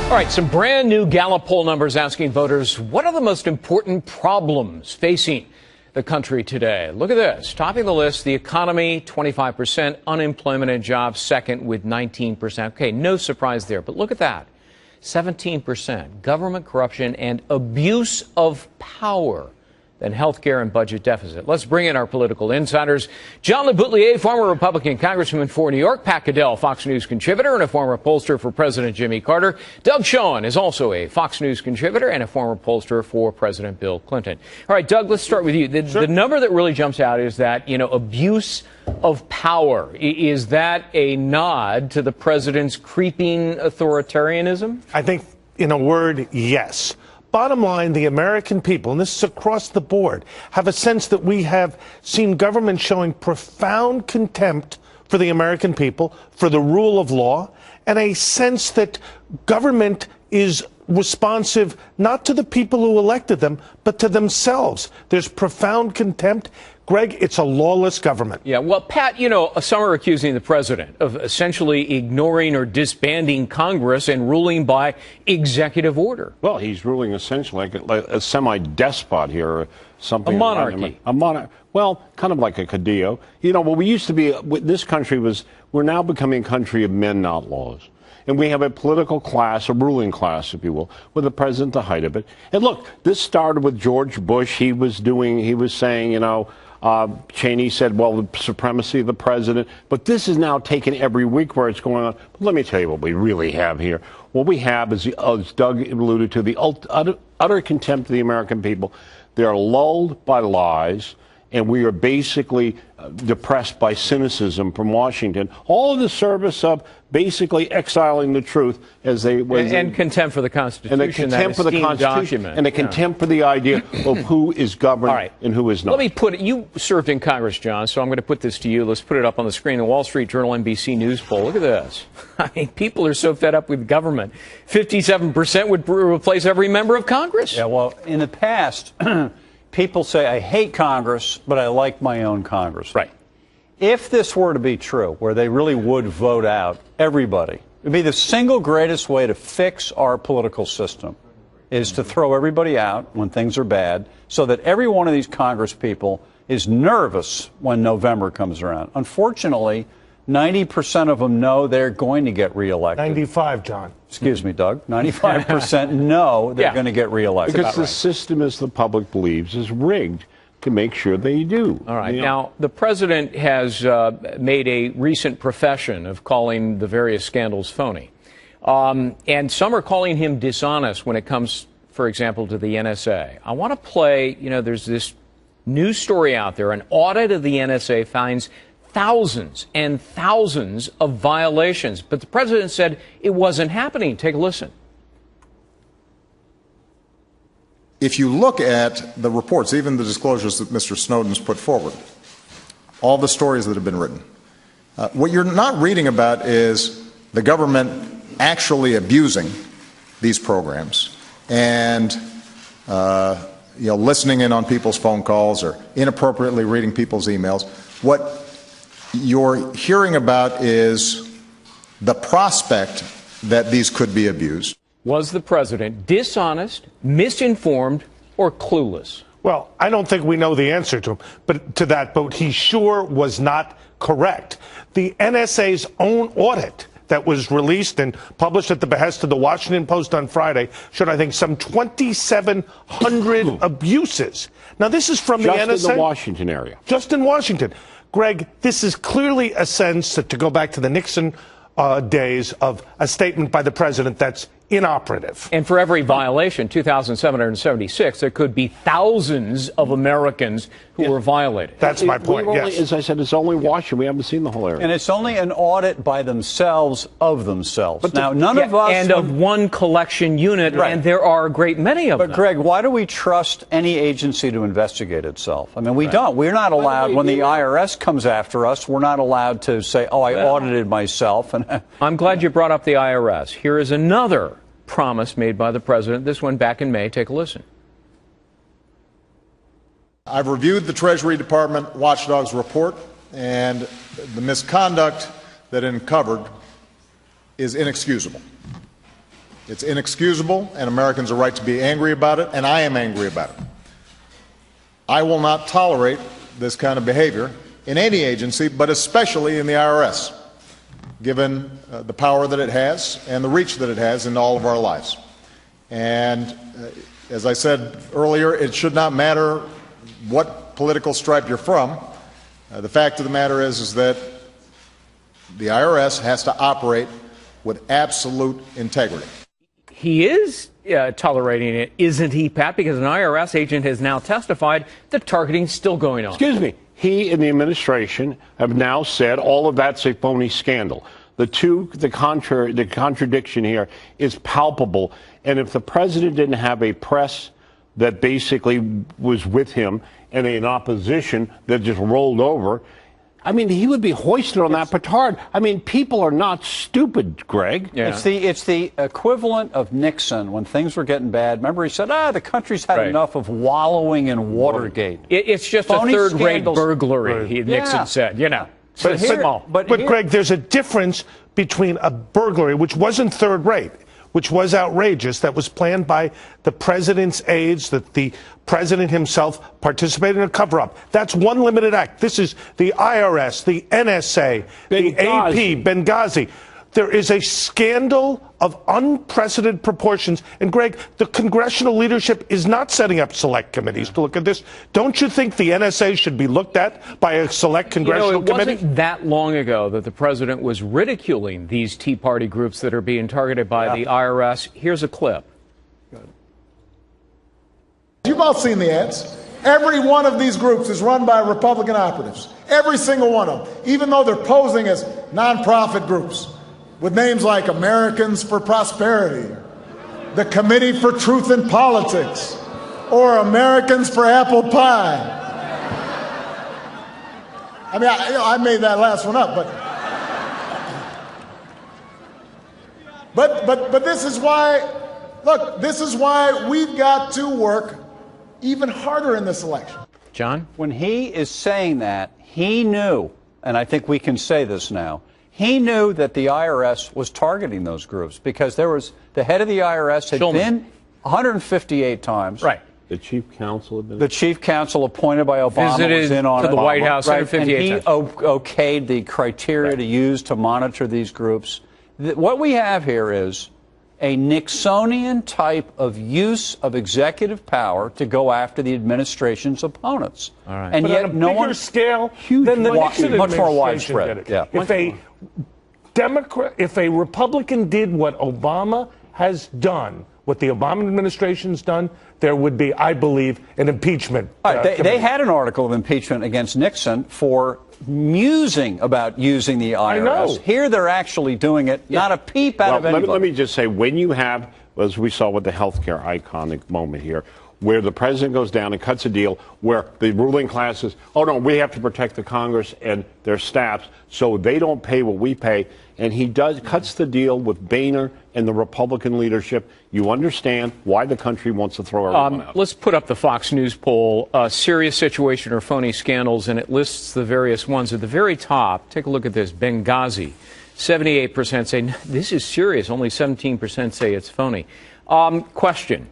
All right, some brand new Gallup poll numbers asking voters, what are the most important problems facing the country today? Look at this. Topping the list, the economy, 25%, unemployment and jobs second with 19%. Okay, no surprise there, but look at that. 17%, government corruption and abuse of power, then health care and budget deficit. Let's bring in our political insiders. John LeBoutillier, former Republican congressman for New York, Pat Caddell, Fox News contributor and a former pollster for President Jimmy Carter. Doug Schoen is also a Fox News contributor and a former pollster for President Bill Clinton. All right, Doug, let's start with you. The number that really jumps out is that, abuse of power. Is that a nod to the president's creeping authoritarianism? I think, in a word, yes. Bottom line, the American people, and this is across the board, have a sense that we have seen government showing profound contempt for the American people, for the rule of law, and a sense that government is responsive not to the people who elected them, but to themselves. There's profound contempt. Greg, it's a lawless government. Yeah, well, Pat, some are accusing the president of essentially ignoring or disbanding Congress and ruling by executive order. Well, he's ruling essentially like a semi-despot here, something. A monarchy. A monarch. Well, kind of like a Cadillo. What we used to be, this country we're now becoming a country of men, not laws. And we have a political class, a ruling class, if you will, with the president at the height of it. And look, this started with George Bush. He was saying, Cheney said, well, the supremacy of the president. But this is now taken every week where it's going on. But let me tell you what we really have here. What we have is, as Doug alluded to, the utter contempt of the American people. They are lulled by lies, and we are basically depressed by cynicism from Washington, all in the service of basically exiling the truth as they and contempt for the Constitution, and the contempt for the Constitution, and the contempt for the idea of who is governed and who is not. Let me put it. You served in Congress, John, so I'm going to put this to you. Let's put it up on the screen. The Wall Street Journal NBC News poll. Look at this. I mean, people are so fed up with government. 57% would replace every member of Congress. Yeah, well, in the past, people say, I hate Congress, but I like my own Congress. Right. If this were to be true, where they really would vote out everybody, it would be the single greatest way to fix our political system is to throw everybody out when things are bad so that every one of these Congress people is nervous when November comes around. Unfortunately, 90% of them know they're going to get reelected. 95, John. Excuse me, Doug. 95% know they're going to get reelected. Because the system, as the public believes, is rigged to make sure they do. All right. Now, the president has made a recent profession of calling the various scandals phony. And some are calling him dishonest when it comes, for example, to the NSA. I want to play, there's this news story out there. An audit of the NSA finds thousands and thousands of violations. But the president said it wasn't happening. Take a listen. If you look at the reports, even the disclosures that Mr. Snowden's put forward, all the stories that have been written, what you're not reading about is the government actually abusing these programs and listening in on people's phone calls or inappropriately reading people's emails. What you're hearing about is the prospect that these could be abused. Was the president dishonest, misinformed, or clueless? Well, I don't think we know the answer to that, but he sure was not correct. The NSA's own audit that was released and published at the behest of the Washington Post on Friday showed, I think, some 2,700 abuses. Now, this is from the NSA. Just in the Washington area. Just in Washington. Greg, this is clearly a sense that, to go back to the Nixon days, of a statement by the president that's inoperative. And for every violation, 2,776, there could be thousands of Americans who were violated. That's my point, yes. As I said, it's only Washington. We haven't seen the whole area. And it's only an audit by themselves of themselves. But now, none of us... And of one collection unit, and there are a great many of them. But, Greg, why do we trust any agency to investigate itself? I mean, we don't. We're not allowed, when the IRS comes after us, we're not allowed to say, oh, I audited myself. And I'm glad you brought up the IRS. Here is another promise made by the president. This one back in May. Take a listen. I've reviewed the Treasury Department watchdog's report, and the misconduct that it uncovered is inexcusable. It's inexcusable, and Americans are right to be angry about it, and I am angry about it. I will not tolerate this kind of behavior in any agency, but especially in the IRS, given the power that it has and the reach that it has into all of our lives. And as I said earlier, it should not matter what political stripe you're from. The fact of the matter is that the IRS has to operate with absolute integrity. He is tolerating it, isn't he, Pat? Because an IRS agent has now testified that targeting's still going on. Excuse me. He and the administration have now said all of that's a phony scandal. The contradiction here is palpable. And if the president didn't have a press that basically was with him and an opposition that just rolled over, I mean, he would be hoisted on that petard. I mean, people are not stupid, Greg. Yeah. It's the equivalent of Nixon when things were getting bad. Remember, he said, the country's had enough of wallowing in Watergate. It's just Phony a third-rate scandals. burglary, Nixon said, you know. But Greg, there's a difference between a burglary, which wasn't third-rate, which was outrageous, that was planned by the president's aides, that the president himself participated in a cover-up. That's one limited act. This is the IRS, the NSA, the AP, Benghazi. There is a scandal of unprecedented proportions. And, Greg, the congressional leadership is not setting up select committees to look at this. Don't you think the NSA should be looked at by a select congressional committee? It wasn't that long ago that the president was ridiculing these Tea Party groups that are being targeted by the IRS. Here's a clip. You've all seen the ads. Every one of these groups is run by Republican operatives. Every single one of them, even though they're posing as nonprofit groups with names like Americans for Prosperity, the Committee for Truth in Politics, or Americans for Apple Pie. I mean, I made that last one up, but this is why, look, this is why we've got to work even harder in this election. John? When he is saying that, he knew, and I think we can say this now, he knew that the IRS was targeting those groups because there was the head of the IRS had been 158 times. Right. The chief counsel. The chief counsel appointed by Obama visited was in on to the White House 158 and he times. okayed the criteria to use to monitor these groups. What we have here is a Nixonian type of use of executive power to go after the administration's opponents. All right. And but yet on a no bigger one scale huge, than the Nixon much more administration widespread. did it. Yeah. If a Republican did what Obama has done, what the Obama administration's done, there would be, I believe, an impeachment. They had an article of impeachment against Nixon for musing about using the IRS. I know. Here they're actually doing it, not a peep out of anybody. Let me just say, when you have, as we saw with the healthcare iconic moment here, where the president goes down and cuts a deal where the ruling class says, oh, no, we have to protect the Congress and their staffs so they don't pay what we pay. And he cuts the deal with Boehner and the Republican leadership. You understand why the country wants to throw everyone out. Let's put up the Fox News poll, serious situation or phony scandals, and it lists the various ones. At the very top, take a look at this, Benghazi. 78% say this is serious. Only 17% say it's phony. Question.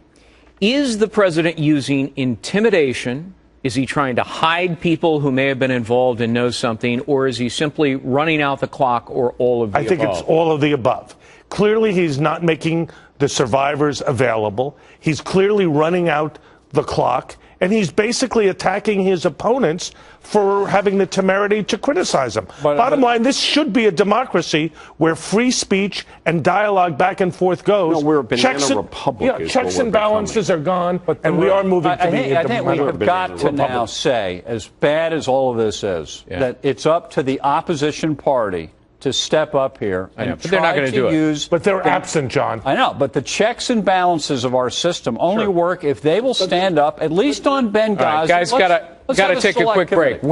Is the president using intimidation? Is he trying to hide people who may have been involved and know something? Or is he simply running out the clock or all of the above? I think it's all of the above. Clearly, he's not making the survivors available. He's clearly running out the clock. And he's basically attacking his opponents for having the temerity to criticize him. Bottom line, this should be a democracy where free speech and dialogue back and forth goes. No, we're a banana republic. Yeah, checks and balances are gone, and we are moving to the I think we have got to now say, as bad as all of this is, that it's up to the opposition party to step up here and but they're not going to do it. But they're absent, John. I know, but the checks and balances of our system only work if they will stand up, at least on Benghazi. All right, guys, got to take a quick break.